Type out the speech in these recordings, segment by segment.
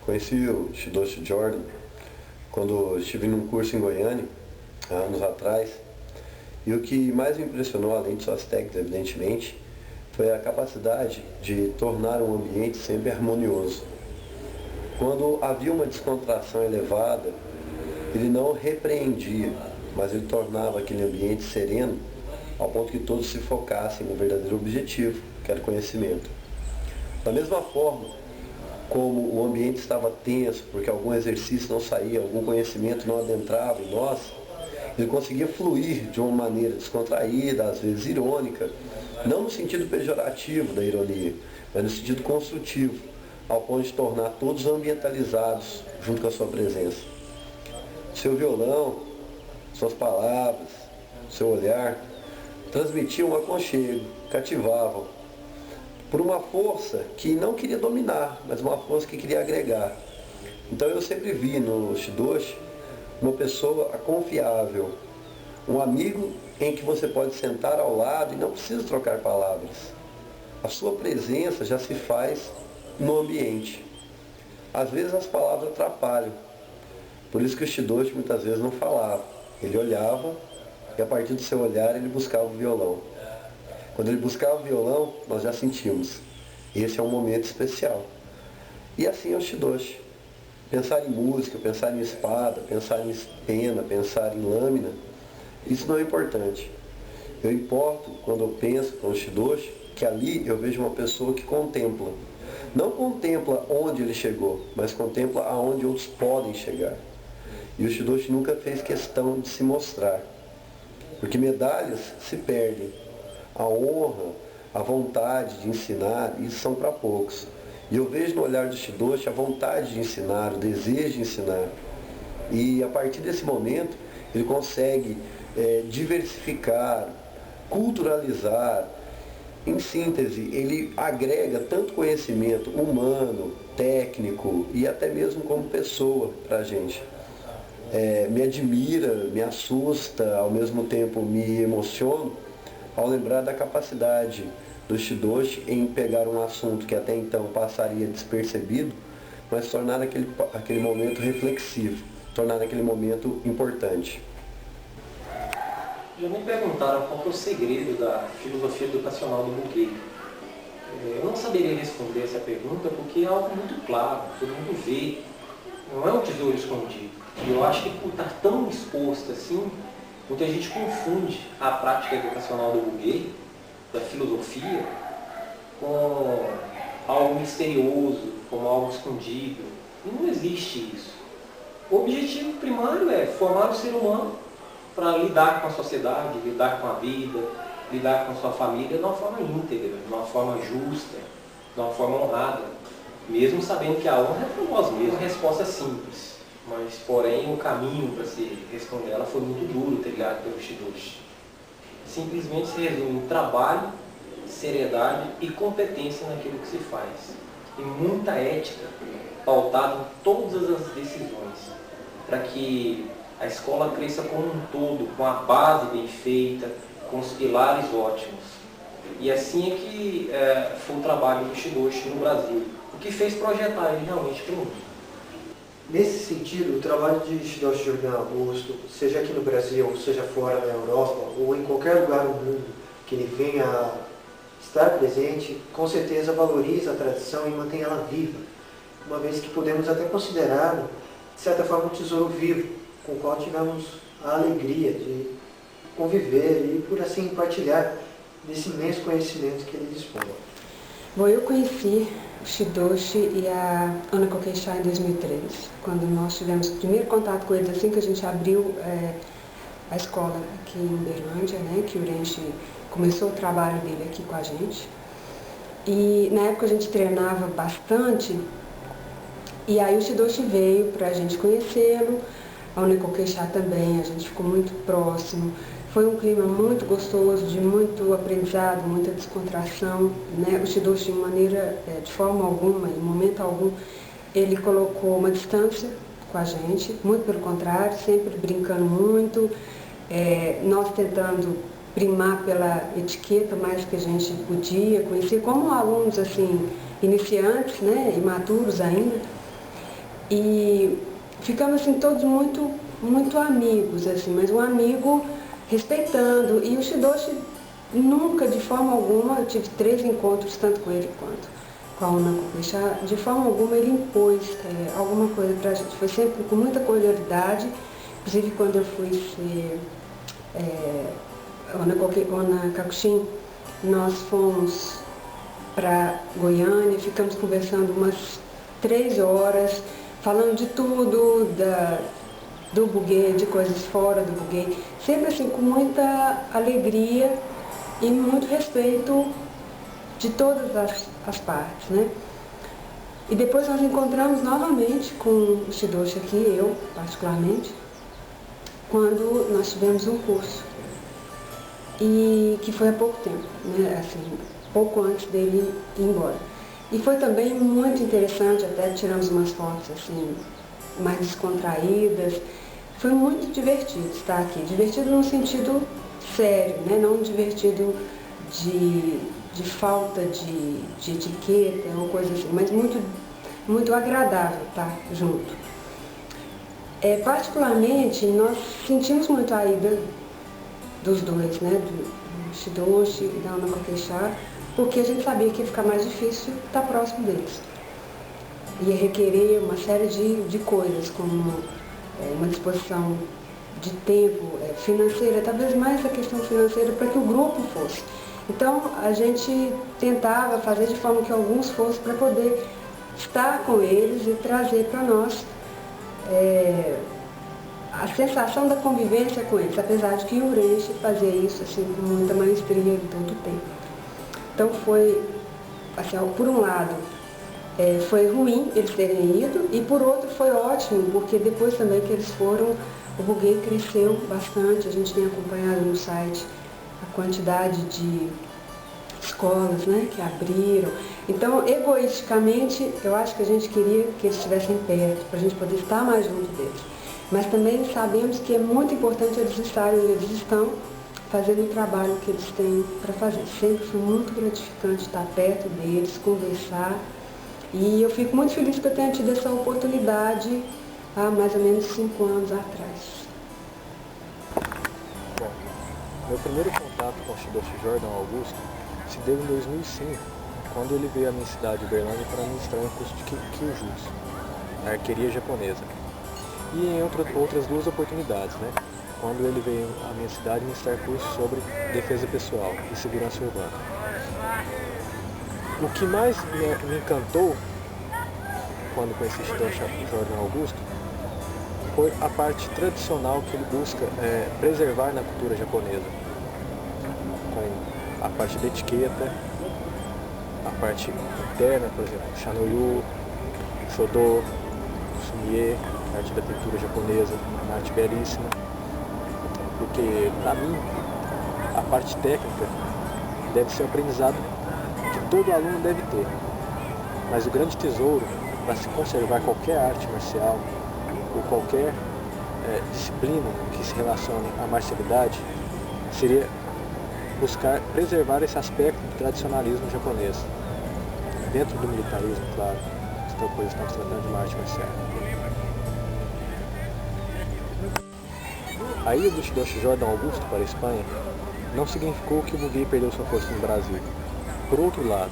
Conheci o Shidoshi Jordan quando estive num curso em Goiânia, há anos atrás, e o que mais me impressionou, além de suas técnicas, evidentemente, foi a capacidade de tornar um ambiente sempre harmonioso. Quando havia uma descontração elevada, ele não repreendia, mas ele tornava aquele ambiente sereno, ao ponto que todos se focassem no verdadeiro objetivo, que era o conhecimento. Da mesma forma, como o ambiente estava tenso, porque algum exercício não saía, algum conhecimento não adentrava em nós, ele conseguia fluir de uma maneira descontraída, às vezes irônica, não no sentido pejorativo da ironia, mas no sentido construtivo, ao ponto de tornar todos ambientalizados junto com a sua presença. Seu violão, suas palavras, seu olhar, transmitiam um aconchego, cativavam, por uma força que não queria dominar, mas uma força que queria agregar. Então eu sempre vi no Shidoshi uma pessoa confiável, um amigo em que você pode sentar ao lado e não precisa trocar palavras. A sua presença já se faz no ambiente. Às vezes as palavras atrapalham, por isso que o Shidoshi muitas vezes não falava. Ele olhava e a partir do seu olhar ele buscava o violão. Quando ele buscava o violão, nós já sentimos. Esse é um momento especial. E assim é o Shidoshi. Pensar em música, pensar em espada, pensar em pena, pensar em lâmina, isso não é importante. Eu importo, quando eu penso com o Shidoshi, que ali eu vejo uma pessoa que contempla. Não contempla onde ele chegou, mas contempla aonde outros podem chegar. E o Shidoshi nunca fez questão de se mostrar. Porque medalhas se perdem. A honra, a vontade de ensinar, isso são para poucos. E eu vejo no olhar do Shidoshi a vontade de ensinar, o desejo de ensinar. E a partir desse momento, ele consegue diversificar, culturalizar. Em síntese, ele agrega tanto conhecimento humano, técnico e até mesmo como pessoa para a gente. Me admira, me assusta, ao mesmo tempo me emociono, ao lembrar da capacidade do Shidoshi em pegar um assunto que até então passaria despercebido, mas tornar aquele momento reflexivo, tornar aquele momento importante. Já me perguntaram qual é o segredo da filosofia educacional do Bugey. Eu não saberia responder essa pergunta porque é algo muito claro, todo mundo vê, não é um tesouro escondido. E eu acho que por estar tão exposto assim, muita gente confunde a prática educacional do Bugey, da filosofia, com algo misterioso, como algo escondido. E não existe isso. O objetivo primário é formar o ser humano para lidar com a sociedade, lidar com a vida, lidar com a sua família de uma forma íntegra, de uma forma justa, de uma forma honrada, mesmo sabendo que a honra é para nós mesmos. A resposta é simples, mas porém o caminho para se responder ela foi muito duro, trilhado pelo Shidoshi. Simplesmente se resume em trabalho, seriedade e competência naquilo que se faz. E muita ética pautada em todas as decisões, para que a escola cresça como um todo, com a base bem feita, com os pilares ótimos. E assim é que foi o trabalho do Shidoshi no Brasil, o que fez projetar ele realmente para o mundo. Nesse sentido, o trabalho de Shidoshi Jordan Augusto, seja aqui no Brasil, ou seja fora da Europa, ou em qualquer lugar do mundo que ele venha a estar presente, com certeza valoriza a tradição e mantém ela viva, uma vez que podemos até considerá-lo, de certa forma, um tesouro vivo, com o qual tivemos a alegria de conviver e, por assim, partilhar desse imenso conhecimento que ele dispõe. Bom, eu conheci o Shidoshi e a Ana Kokeisha em 2003, quando nós tivemos o primeiro contato com eles, assim que a gente abriu a escola aqui em Uberlândia, né, que o Urenchi começou o trabalho dele aqui com a gente. E na época a gente treinava bastante, e aí o Shidoshi veio para a gente conhecê-lo, a Ana Kokeisha também, a gente ficou muito próximo. Foi um clima muito gostoso, de muito aprendizado, muita descontração, né? O Shidoshi, de forma alguma, em momento algum, ele colocou uma distância com a gente, muito pelo contrário, sempre brincando muito, nós tentando primar pela etiqueta mais que a gente podia, conhecer como alunos assim, iniciantes, né? Imaturos ainda. E ficamos assim todos muito amigos, assim, mas um amigo respeitando. E o Shidoshi nunca, de forma alguma, eu tive 3 encontros, tanto com ele quanto com a Ona Kokushá, de forma alguma ele impôs alguma coisa pra gente. Foi sempre com muita cordialidade, inclusive quando eu fui ser Ona Kakushin, nós fomos para Goiânia, ficamos conversando umas 3 horas, falando de tudo, do buguê, de coisas fora do buguê, sempre assim com muita alegria e muito respeito de todas as partes, né? E depois nós encontramos novamente com o Shidoshi aqui, eu particularmente, quando nós tivemos um curso, e que foi há pouco tempo, né? Assim, pouco antes dele ir embora. E foi também muito interessante, até tiramos umas fotos assim, mais descontraídas. Foi muito divertido estar aqui, divertido no sentido sério, né? Não divertido de falta de etiqueta ou coisa assim, mas muito agradável estar junto. Particularmente, nós sentimos muito a ida dos dois, né? Do Shidoshi e da Ona Kokushá, porque a gente sabia que ia ficar mais difícil estar próximo deles. Ia requerer uma série de coisas, como uma disposição de tempo financeira, talvez mais a questão financeira, para que o grupo fosse. Então, a gente tentava fazer de forma que alguns fossem para poder estar com eles e trazer para nós a sensação da convivência com eles, apesar de que o Urenchi fazia isso assim, com muita maestria em todo o tempo. Então foi, assim, por um lado, foi ruim eles terem ido, e por outro foi ótimo, porque depois também que eles foram, o buguê cresceu bastante. A gente tem acompanhado no site a quantidade de escolas, né, que abriram. Então, egoisticamente, eu acho que a gente queria que eles estivessem perto, para a gente poder estar mais junto deles. Mas também sabemos que é muito importante eles estarem onde eles estão, fazendo o trabalho que eles têm para fazer. Sempre foi muito gratificante estar perto deles, conversar. E eu fico muito feliz que eu tenha tido essa oportunidade há mais ou menos 5 anos atrás. Bom, meu primeiro contato com o Shidoshi Jordan Augusto se deu em 2005, quando ele veio à minha cidade, Uberlândia, para ministrar um curso de Kyujutsu, na arqueria japonesa. E em outras 2 oportunidades, né? Quando ele veio à minha cidade ministrar curso sobre defesa pessoal e segurança urbana. O que mais me encantou quando conheci Shidoshi Jordan Augusto foi a parte tradicional que ele busca preservar na cultura japonesa, com a parte da etiqueta, a parte interna, por exemplo, Shanoyu, Shodo, Sumie, a arte da pintura japonesa, uma arte belíssima, porque para mim a parte técnica deve ser um aprendizado que todo aluno deve ter, mas o grande tesouro para se conservar qualquer arte marcial ou qualquer disciplina que se relacione à marcialidade seria buscar preservar esse aspecto do tradicionalismo japonês, dentro do militarismo, claro, pois estamos tratando de uma arte marcial. A ida do Shidoshi Jordan Augusto para a Espanha não significou que o buguê perdeu sua força no Brasil. Por outro lado,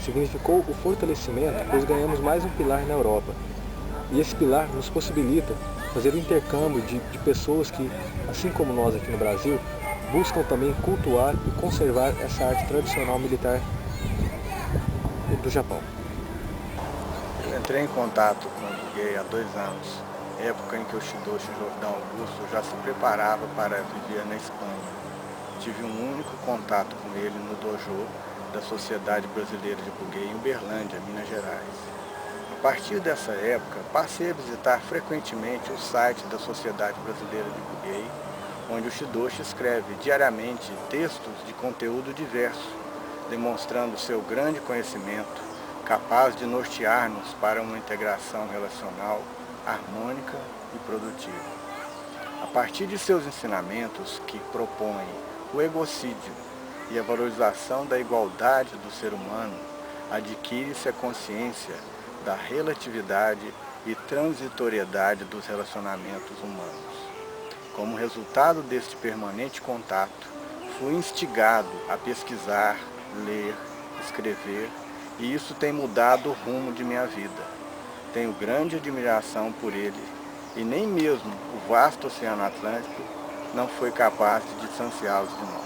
significou o fortalecimento, pois ganhamos mais um pilar na Europa. E esse pilar nos possibilita fazer o intercâmbio de pessoas que, assim como nós aqui no Brasil, buscam também cultuar e conservar essa arte tradicional militar do Japão. Eu entrei em contato com o buguê há 2 anos, época em que o Shidoshi Jordan Augusto já se preparava para viver na Espanha. Tive um único contato com ele no dojo da Sociedade Brasileira de Buguê em Uberlândia, Minas Gerais. A partir dessa época, passei a visitar frequentemente o site da Sociedade Brasileira de Buguê, onde o Shidoshi escreve diariamente textos de conteúdo diverso, demonstrando seu grande conhecimento, capaz de nortear-nos para uma integração relacional, harmônica e produtiva. A partir de seus ensinamentos, que propõem o egocídio e a valorização da igualdade do ser humano, adquire-se a consciência da relatividade e transitoriedade dos relacionamentos humanos. Como resultado deste permanente contato, fui instigado a pesquisar, ler, escrever, e isso tem mudado o rumo de minha vida. Tenho grande admiração por ele, e nem mesmo o vasto Oceano Atlântico não foi capaz de distanciá-los de nós.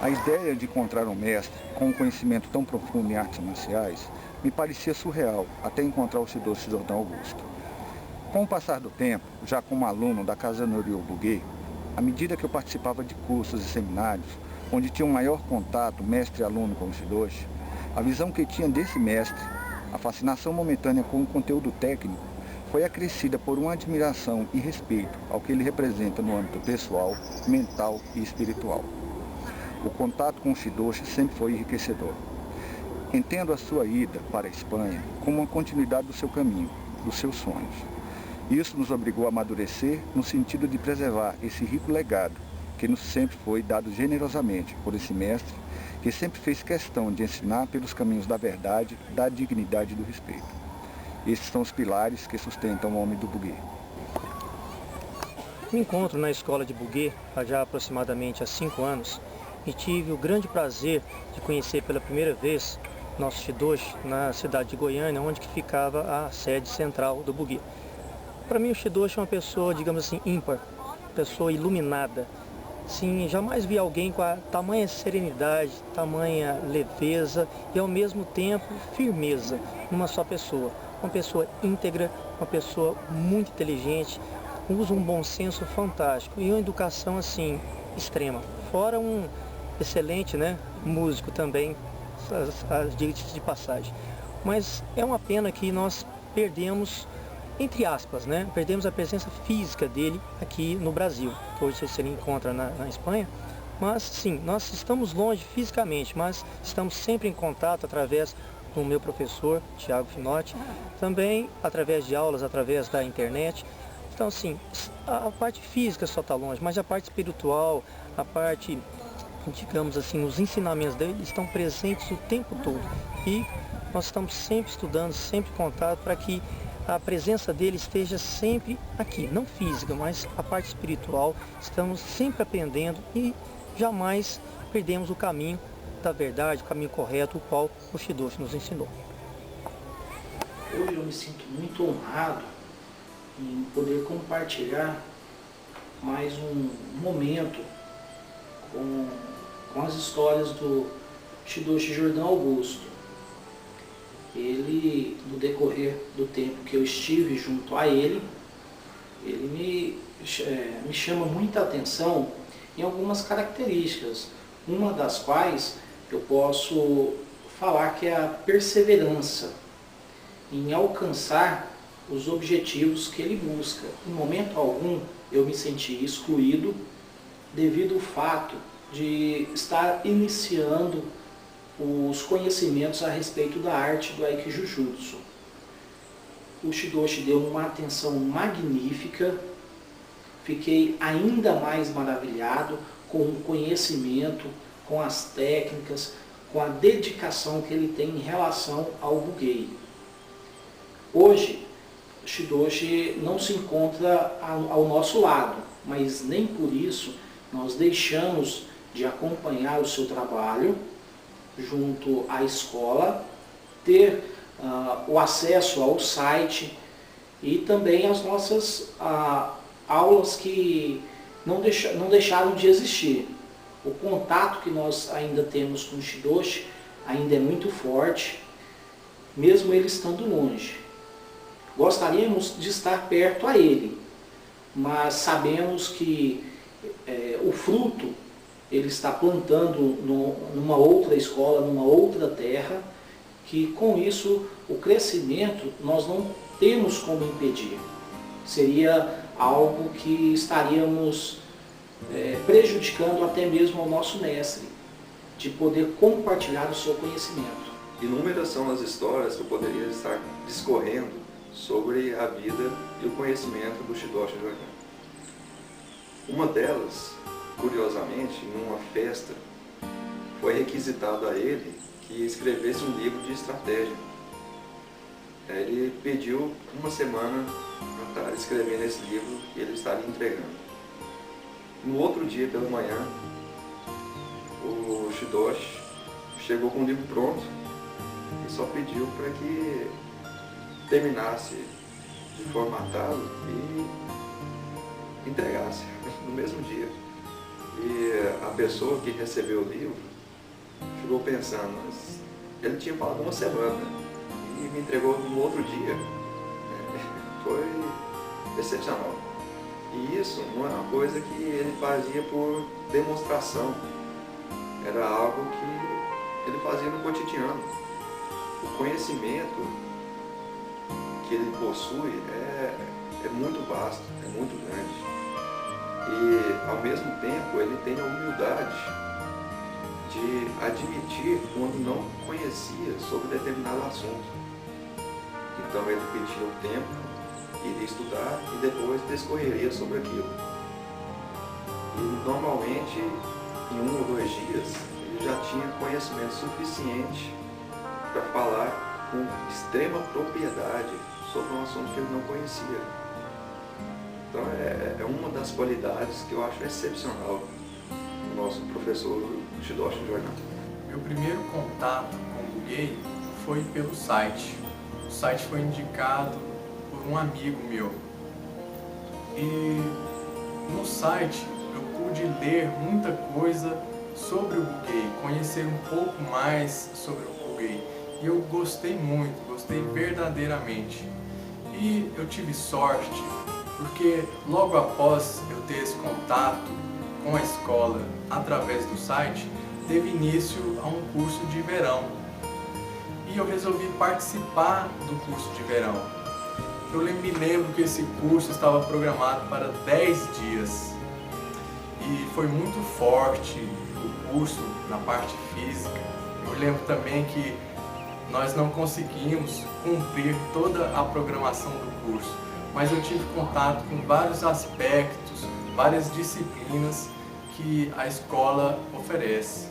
A ideia de encontrar um mestre com um conhecimento tão profundo em artes marciais me parecia surreal até encontrar o Shidoshi Jordão Augusto. Com o passar do tempo, já como aluno da Casa Noryu Bugei, à medida que eu participava de cursos e seminários, onde tinha um maior contato mestre-aluno com o Shidoshi, a visão que tinha desse mestre, a fascinação momentânea com o conteúdo técnico, foi acrescida por uma admiração e respeito ao que ele representa no âmbito pessoal, mental e espiritual. O contato com o Shidoshi sempre foi enriquecedor. Entendo a sua ida para a Espanha como uma continuidade do seu caminho, dos seus sonhos. Isso nos obrigou a amadurecer no sentido de preservar esse rico legado que nos sempre foi dado generosamente por esse mestre, que sempre fez questão de ensinar pelos caminhos da verdade, da dignidade e do respeito. Esses são os pilares que sustentam o homem do Bugei. Me encontro na escola de Bugei há já aproximadamente 5 anos e tive o grande prazer de conhecer pela primeira vez nosso Shidoshi na cidade de Goiânia, onde que ficava a sede central do Bugei. Para mim o Shidoshi é uma pessoa, digamos assim, ímpar, pessoa iluminada. Sim, jamais vi alguém com a tamanha serenidade, tamanha leveza e ao mesmo tempo firmeza numa só pessoa. Uma pessoa íntegra, uma pessoa muito inteligente, usa um bom senso fantástico e uma educação assim extrema. Fora um excelente, músico também, diga-se de passagem. Mas é uma pena que nós perdemos, entre aspas, perdemos a presença física dele aqui no Brasil. Hoje você encontra na Espanha, mas sim, nós estamos longe fisicamente, mas estamos sempre em contato através do meu professor, Thiago Finotti, também através de aulas, através da internet. Então, assim, a parte física só está longe, mas a parte espiritual, a parte, digamos assim, os ensinamentos dele estão presentes o tempo todo. E nós estamos sempre estudando, sempre em contato, para que a presença dele esteja sempre aqui, não física, mas a parte espiritual. Estamos sempre aprendendo e jamais perdemos o caminho da verdade, o caminho correto, o qual o Shidoshi nos ensinou. Hoje eu me sinto muito honrado em poder compartilhar mais um momento com as histórias do Shidoshi Jordão Augusto. Ele, no decorrer do tempo que eu estive junto a ele me chama muita atenção em algumas características, uma das quais eu posso falar que é a perseverança em alcançar os objetivos que ele busca. Em momento algum eu me senti excluído devido ao fato de estar iniciando os conhecimentos a respeito da arte do Aikijujutsu. O Shidoshi deu uma atenção magnífica, fiquei ainda mais maravilhado com o conhecimento, com as técnicas, com a dedicação que ele tem em relação ao Bugei. Hoje, o Shidoshi não se encontra ao nosso lado, mas nem por isso nós deixamos de acompanhar o seu trabalho junto à escola, ter o acesso ao site e também as nossas aulas que não deixaram de existir. O contato que nós ainda temos com o Shidoshi ainda é muito forte, mesmo ele estando longe. Gostaríamos de estar perto a ele, mas sabemos que o fruto ele está plantando numa outra escola, numa outra terra, que com isso o crescimento nós não temos como impedir. Seria algo que estaríamos prejudicando até mesmo ao nosso mestre, de poder compartilhar o seu conhecimento. Inúmeras são as histórias que eu poderia estar discorrendo sobre a vida e o conhecimento do Shidoshi Jordão. Uma delas, curiosamente, em uma festa, foi requisitado a ele que escrevesse um livro de estratégia. Ele pediu uma semana para estar escrevendo esse livro e ele estaria entregando. No outro dia, pela manhã, o Shidoshi chegou com o livro pronto e só pediu para que terminasse de formatá-lo e entregasse no mesmo dia. E a pessoa que recebeu o livro ficou pensando, mas ele tinha falado uma semana e me entregou no outro dia. Foi excepcional. E isso não é uma coisa que ele fazia por demonstração, era algo que ele fazia no cotidiano. O conhecimento que ele possui é muito vasto, é muito grande. E, ao mesmo tempo, ele tem a humildade de admitir quando não conhecia sobre determinado assunto. Então, ele pedia um tempo, iria estudar e depois discorreria sobre aquilo. E, normalmente, em 1 ou 2 dias, ele já tinha conhecimento suficiente para falar com extrema propriedade sobre um assunto que ele não conhecia. Então é uma das qualidades que eu acho excepcional do nosso professor Shidoshi Jordan. Meu primeiro contato com o Bugey foi pelo site. O site foi indicado por um amigo meu. E no site eu pude ler muita coisa sobre o Bugey, conhecer um pouco mais sobre o Bugey. E eu gostei muito, gostei verdadeiramente. E eu tive sorte, porque logo após eu ter esse contato com a escola através do site, teve início a um curso de verão. E eu resolvi participar do curso de verão. Eu me lembro que esse curso estava programado para 10 dias. E foi muito forte o curso na parte física. Eu lembro também que nós não conseguimos cumprir toda a programação do curso, mas eu tive contato com vários aspectos, várias disciplinas que a escola oferece.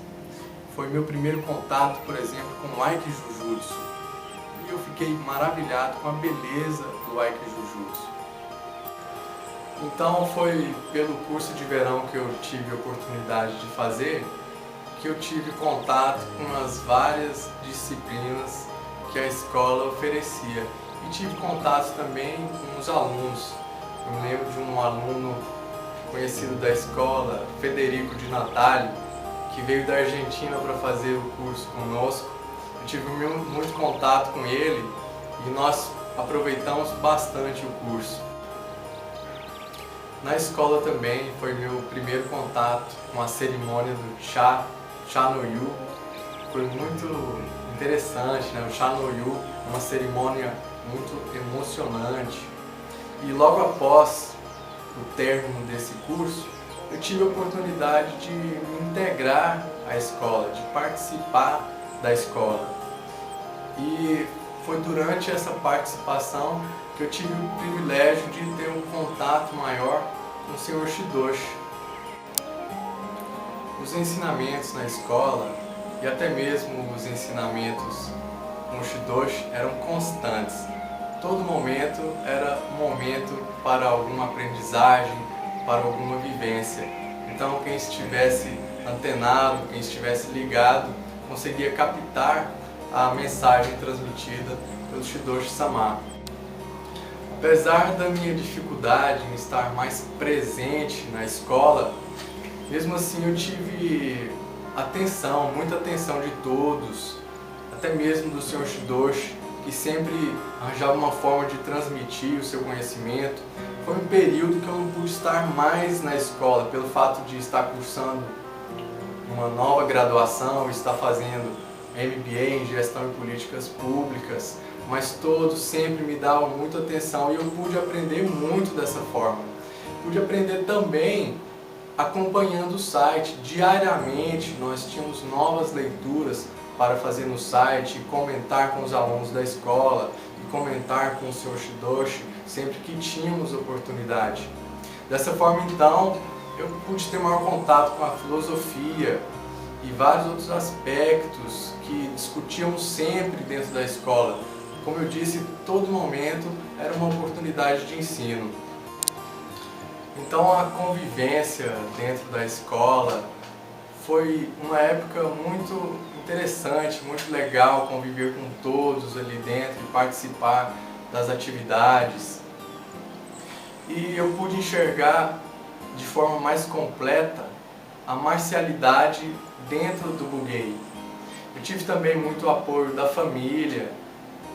Foi meu primeiro contato, por exemplo, com o Aikijujutsu, e eu fiquei maravilhado com a beleza do Aikijujutsu. Então foi pelo curso de verão que eu tive a oportunidade de fazer, que eu tive contato com as várias disciplinas que a escola oferecia. E tive contato também com os alunos. Eu me lembro de um aluno conhecido da escola, Federico de Natali, que veio da Argentina para fazer o curso conosco. Eu tive muito contato com ele e nós aproveitamos bastante o curso. Na escola também foi meu primeiro contato com a cerimônia do Cha no Yu. Foi muito interessante, né? O Cha no Yu é uma cerimônia muito emocionante. E logo após o término desse curso, eu tive a oportunidade de me integrar à escola, de participar da escola. E foi durante essa participação que eu tive o privilégio de ter um contato maior com o Sr. Shidoshi. Os ensinamentos na escola e até mesmo os ensinamentos com o Shidoshi eram constantes. Todo momento era um momento para alguma aprendizagem, para alguma vivência. Então quem estivesse antenado, quem estivesse ligado, conseguia captar a mensagem transmitida pelo Shidoshi-sama. Apesar da minha dificuldade em estar mais presente na escola, mesmo assim eu tive atenção, muita atenção de todos, até mesmo do Sr. Shidoshi, que sempre arranjava uma forma de transmitir o seu conhecimento. Foi um período que eu não pude estar mais na escola, pelo fato de estar cursando uma nova graduação, estar fazendo MBA em Gestão e Políticas Públicas, mas todos sempre me davam muita atenção e eu pude aprender muito dessa forma. Pude aprender também acompanhando o site. Diariamente nós tínhamos novas leituras para fazer no site, comentar com os alunos da escola e comentar com o Sr. Shidoshi sempre que tínhamos oportunidade. Dessa forma, então, eu pude ter maior contato com a filosofia e vários outros aspectos que discutíamos sempre dentro da escola, Como eu disse, todo momento era uma oportunidade de ensino. Então a convivência dentro da escola foi uma época muito interessante, muito legal conviver com todos ali dentro e participar das atividades. E eu pude enxergar de forma mais completa a marcialidade dentro do Bugey. Eu tive também muito apoio da família,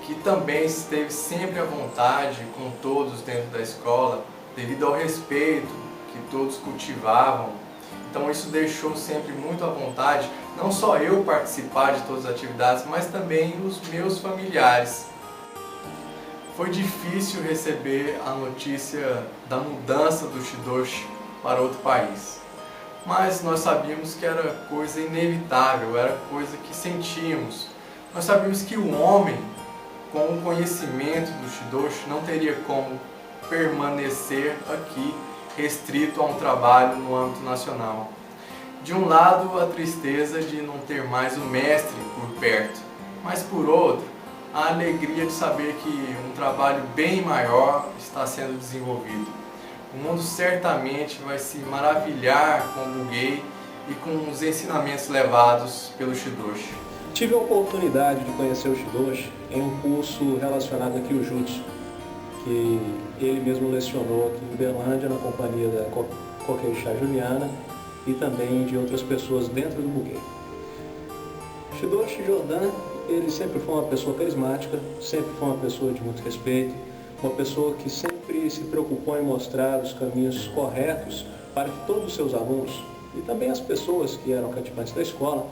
que também esteve sempre à vontade com todos dentro da escola, devido ao respeito que todos cultivavam. Então isso deixou sempre muito à vontade, não só eu participar de todas as atividades, mas também os meus familiares. Foi difícil receber a notícia da mudança do Shidoshi para outro país. Mas nós sabíamos que era coisa inevitável, era coisa que sentíamos. Nós sabíamos que o homem, com o conhecimento do Shidoshi, não teria como permanecer aqui, restrito a um trabalho no âmbito nacional. De um lado, a tristeza de não ter mais o mestre por perto, mas por outro, a alegria de saber que um trabalho bem maior está sendo desenvolvido. O mundo certamente vai se maravilhar com o Bugey e com os ensinamentos levados pelo Shidoshi. Tive a oportunidade de conhecer o Shidoshi em um curso relacionado a Kyujutsu, que ele mesmo lecionou aqui em Uberlândia, na companhia da Kokeisha Juliana e também de outras pessoas dentro do Bugey. Shidoshi Jordan, ele sempre foi uma pessoa carismática, sempre foi uma pessoa de muito respeito, uma pessoa que sempre se preocupou em mostrar os caminhos corretos para que todos os seus alunos e também as pessoas que eram cativantes da escola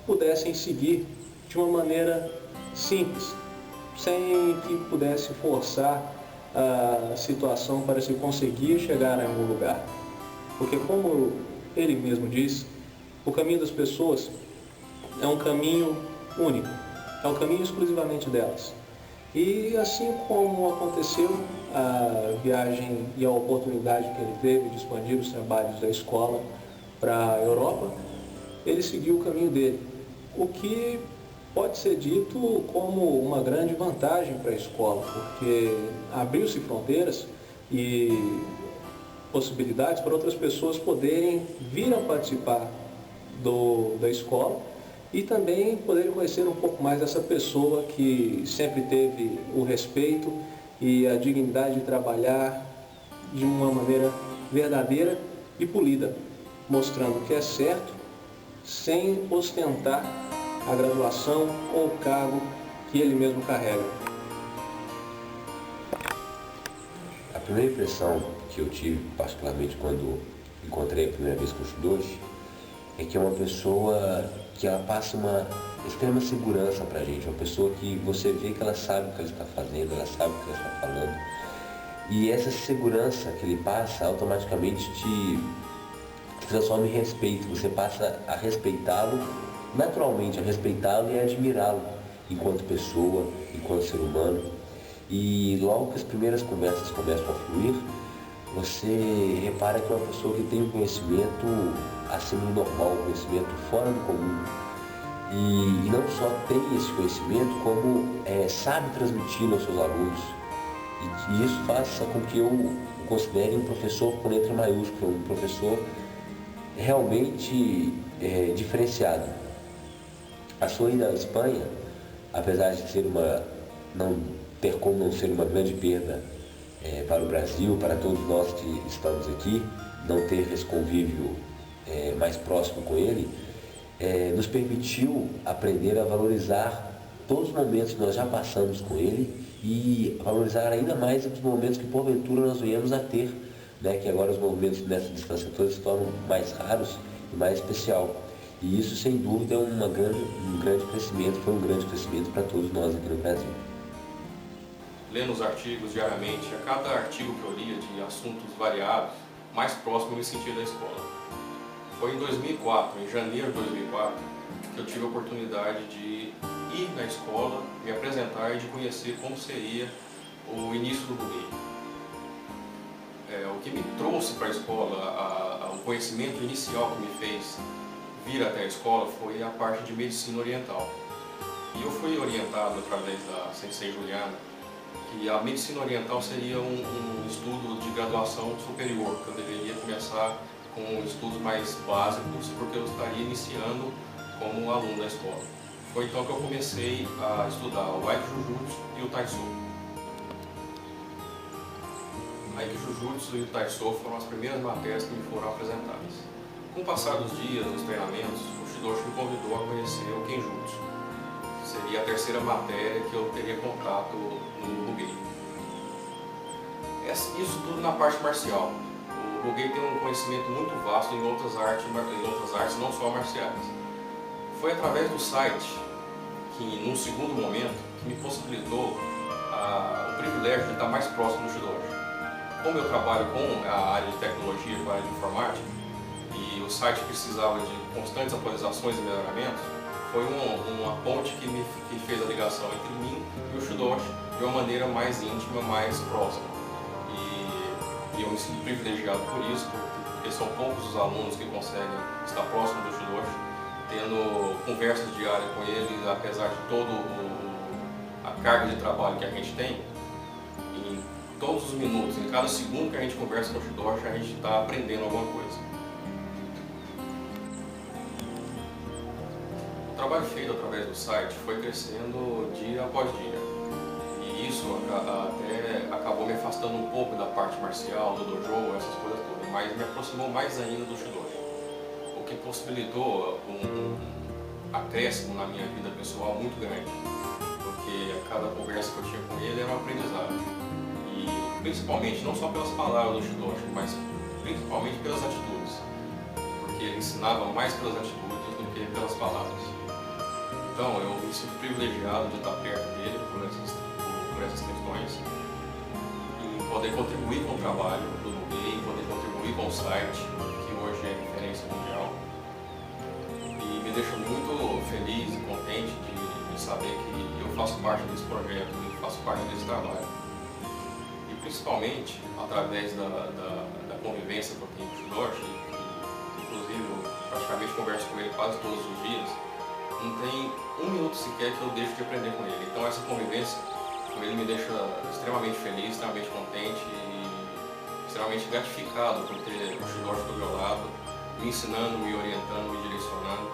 pudessem seguir de uma maneira simples, sem que pudesse forçar a situação para se conseguir chegar a algum lugar. Porque, como ele mesmo disse, o caminho das pessoas é um caminho único, é um caminho exclusivamente delas. E assim como aconteceu a viagem e a oportunidade que ele teve de expandir os trabalhos da escola para a Europa, ele seguiu o caminho dele, o que pode ser dito como uma grande vantagem para a escola, porque abriu-se fronteiras e possibilidades para outras pessoas poderem vir a participar da escola e também poderem conhecer um pouco mais dessa pessoa que sempre teve o respeito e a dignidade de trabalhar de uma maneira verdadeira e polida, mostrando o que é certo, sem ostentar a graduação ou o cargo que ele mesmo carrega. A primeira impressão que eu tive, particularmente quando encontrei a primeira vez com o Shidoshi, é que é uma pessoa que ela passa uma extrema segurança pra gente, uma pessoa que você vê que ela sabe o que ela está fazendo, ela sabe o que ela está falando. E essa segurança que ele passa automaticamente te transforma em respeito, você passa a respeitá-lo, naturalmente a respeitá-lo e a admirá-lo enquanto pessoa, enquanto ser humano. E logo que as primeiras conversas começam a fluir, você repara que é uma pessoa que tem um conhecimento acima do normal, um conhecimento fora do comum. E não só tem esse conhecimento, como sabe transmiti-lo aos seus alunos. E isso faz com que eu o considere um professor com letra maiúscula, um professor realmente diferenciado. A sua ida à Espanha, apesar de ser não ter como não ser uma grande perda para o Brasil, para todos nós que estamos aqui, não ter esse convívio mais próximo com ele, nos permitiu aprender a valorizar todos os momentos que nós já passamos com ele e valorizar ainda mais os momentos que porventura nós venhamos a ter, né, que agora os momentos nessa distância toda se tornam mais raros e mais especial. E isso, sem dúvida, é um grande crescimento, foi um grande crescimento para todos nós aqui no Brasil. Lendo os artigos diariamente, a cada artigo que eu lia de assuntos variados, mais próximo eu me sentia da escola. Foi em 2004, em janeiro de 2004, que eu tive a oportunidade de ir na escola, me apresentar e de conhecer como seria o início do Bugey. O que me trouxe para a escola, o conhecimento inicial que me fez vir até a escola foi a parte de medicina oriental. E eu fui orientado através da Sensei Juliana que a medicina oriental seria um estudo de graduação superior, que eu deveria começar com estudos mais básicos, porque eu estaria iniciando como aluno da escola. Foi então que eu comecei a estudar o Aikijujutsu e o Taiso. O Aikijujutsu e o Taiso foram as primeiras matérias que me foram apresentadas. Com o passar dos dias, dos treinamentos, o Shidoshi me convidou a conhecer o Kenjutsu. Seria a terceira matéria que eu teria contato no Bugei. Isso tudo na parte marcial. O Bugei tem um conhecimento muito vasto em outras artes não só marciais. Foi através do site, que num segundo momento, que me possibilitou o privilégio de estar mais próximo do Shidoshi. Como eu trabalho com a área de tecnologia, com a área de informática, e o site precisava de constantes atualizações e melhoramentos, foi uma ponte que fez a ligação entre mim e o Shidoshi de uma maneira mais íntima, mais próxima. E eu me sinto privilegiado por isso, porque são poucos os alunos que conseguem estar próximos do Shidoshi, tendo conversas diárias com ele, apesar de toda a carga de trabalho que a gente tem. Em todos os minutos, em cada segundo que a gente conversa com o Shidoshi, a gente está aprendendo alguma coisa. O trabalho feito através do site foi crescendo dia após dia. E isso até acabou me afastando um pouco da parte marcial, do dojo, essas coisas todas, mas me aproximou mais ainda do Shidoshi. O que possibilitou um acréscimo na minha vida pessoal muito grande, porque a cada conversa que eu tinha com ele era um aprendizado. E principalmente, não só pelas palavras do Shidoshi, mas principalmente pelas atitudes, porque ele ensinava mais pelas atitudes do que pelas palavras. Então eu me sinto privilegiado de estar perto dele por essas questões e poder contribuir com o trabalho do Bugei, poder contribuir com o site, que hoje é referência mundial. E me deixa muito feliz e contente de saber que eu faço parte desse projeto, eu faço parte desse trabalho. E principalmente através da convivência que eu tenho com o Shidoshi, inclusive eu praticamente converso com ele quase todos os dias, não tem um minuto sequer que eu deixo de aprender com ele. Então essa convivência com ele me deixa extremamente feliz, extremamente contente e extremamente gratificado por ter o Shidoshi do meu lado, me ensinando, me orientando, me direcionando,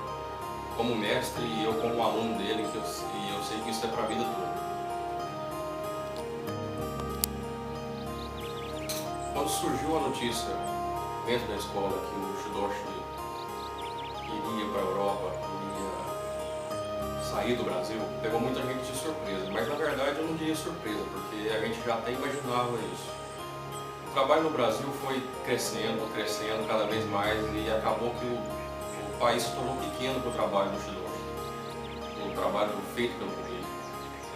como mestre e eu como aluno dele, e eu sei que isso é para a vida toda. Quando surgiu a notícia dentro da escola que o Shidoshi iria para a Europa, sair do Brasil, pegou muita gente de surpresa, mas na verdade eu não diria surpresa, porque a gente já até imaginava isso. O trabalho no Brasil foi crescendo cada vez mais e acabou que o país se tornou pequeno para o trabalho do Shidoshi, o trabalho feito pelo Bugei.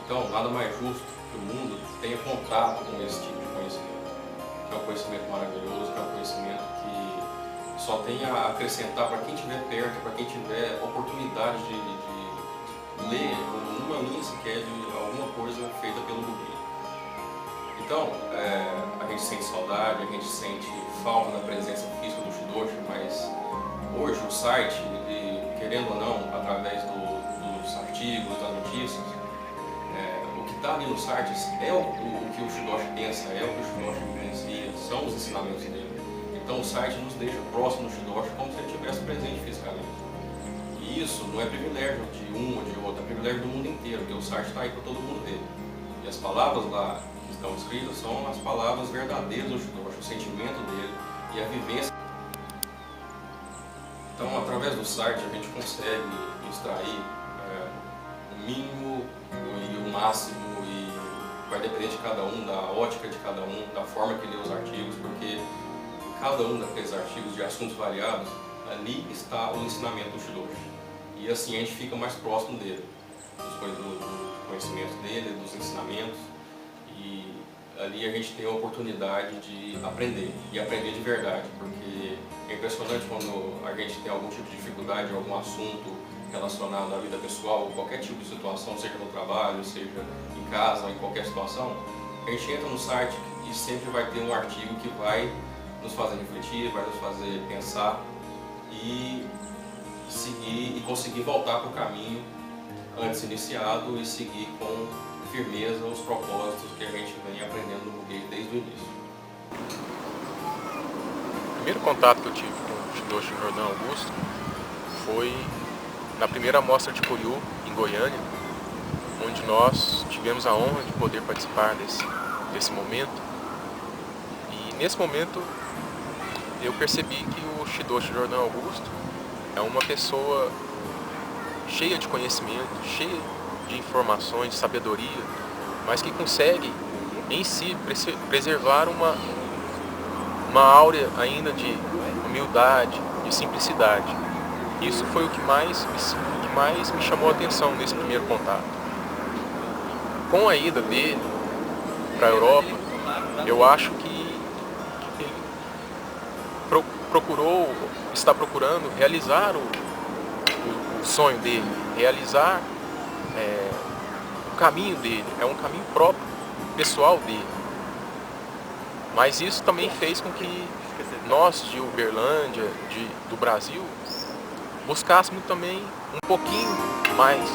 Então, nada mais justo que o mundo tenha contato com esse tipo de conhecimento, que é um conhecimento maravilhoso, que é um conhecimento que só tem a acrescentar para quem estiver perto, para quem tiver oportunidade de ler uma linha sequer de alguma coisa feita pelo Bugei. Então, a gente sente saudade, a gente sente falta da presença física do Shidoshi, mas hoje o site, querendo ou não, através dos artigos, das notícias, o que está ali no site é o que o Shidoshi pensa, é o que o Shidoshi vivencia, são os ensinamentos dele. Então o site nos deixa próximo do Shidoshi como se ele estivesse presente fisicamente. E isso não é privilégio de um ou de outro, é privilégio do mundo inteiro, porque o site está aí para todo mundo ver. E as palavras lá que estão escritas são as palavras verdadeiras do Shidoshi, o sentimento dele e a vivência. Então, através do site, a gente consegue extrair o mínimo e o máximo, e vai depender de cada um, da ótica de cada um, da forma que lê os artigos, porque cada um daqueles artigos de assuntos variados, ali está o ensinamento do Shidoshi. E assim a gente fica mais próximo dele, dos conhecimentos dele, dos ensinamentos, e ali a gente tem a oportunidade de aprender, e aprender de verdade, porque é impressionante quando a gente tem algum tipo de dificuldade em algum assunto relacionado à vida pessoal, qualquer tipo de situação, seja no trabalho, seja em casa, em qualquer situação, a gente entra no site e sempre vai ter um artigo que vai nos fazer refletir, vai nos fazer pensar e seguir e conseguir voltar para o caminho antes iniciado e seguir com firmeza os propósitos que a gente vem aprendendo no Buguê desde o início. O primeiro contato que eu tive com o Shidoshi Jordão Augusto foi na primeira mostra de Curiú, em Goiânia, onde nós tivemos a honra de poder participar desse momento. E nesse momento eu percebi que o Shidoshi Jordão Augusto é uma pessoa cheia de conhecimento, cheia de informações, de sabedoria, mas que consegue em si preservar uma áurea ainda de humildade, de simplicidade. Isso foi o que mais me chamou a atenção nesse primeiro contato. Com a ida dele para a Europa, eu acho que ele está procurando realizar o sonho dele, realizar o caminho dele, é um caminho próprio, pessoal dele. Mas isso também fez com que nós de Uberlândia, do Brasil, buscássemos também um pouquinho mais